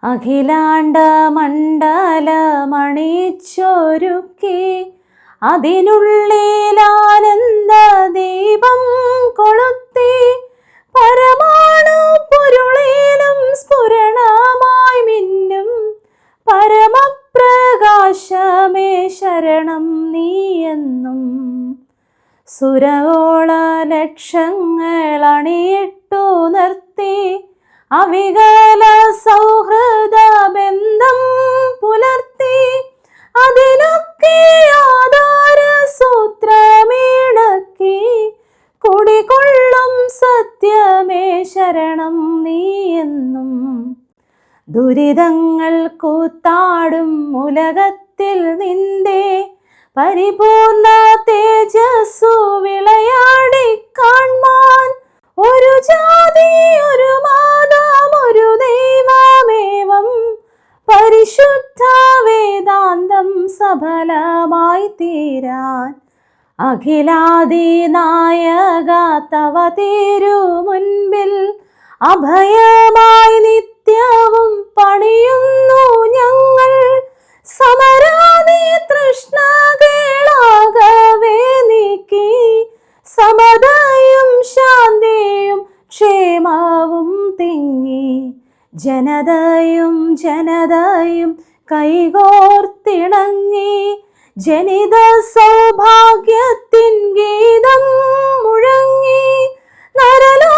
അഖിലാണ്ട മണ്ഡലമണിച്ചൊരുക്കി അതിനുള്ളിലാനന്ദ ദീപം കൊളുത്തി പരമാണു പൊരുളിലും സ്ഫുരണമായി മിന്നും പരമപ്രകാശമേ ശരണം നീയെന്നും. സുരവോള ലക്ഷങ്ങളണിയിട്ടു നിർത്തി അവികല സൗഹൃദ ബന്ധം പുലർത്തി അതിനൊക്കെ ആധാര സൂത്രമിണക്കി കുടികൊള്ളും സത്യമേ ശരണം നീയെന്നും. ദുരിതങ്ങൾ കൂത്താടും ഉലകത്തിൽ നിന്റെ പരിപൂർണ തേജസ്സു വിളയാടി കാൺമാൻ ഒരു ജാതി ഒരു മാതാം ഒരു ദൈവമേവം പരിശുദ്ധ വേദാന്തം സഫലമായി തീരാൻ അഖിലാദി നായക തവ തിരു മുൻപിൽ അഭയമായി നിത്യവും പണിയുന്നു ഞങ്ങൾ. സമരാദി തൃഷ്ണകളാകവേ നീക്കി സമതയും ശാന്തിയും ക്ഷേമവും തിങ്ങി ജനതയും കൈകോർത്തിണങ്ങി ജനിത സൗഭാഗ്യത്തിൻ ഗീതം മുഴങ്ങി നരലോ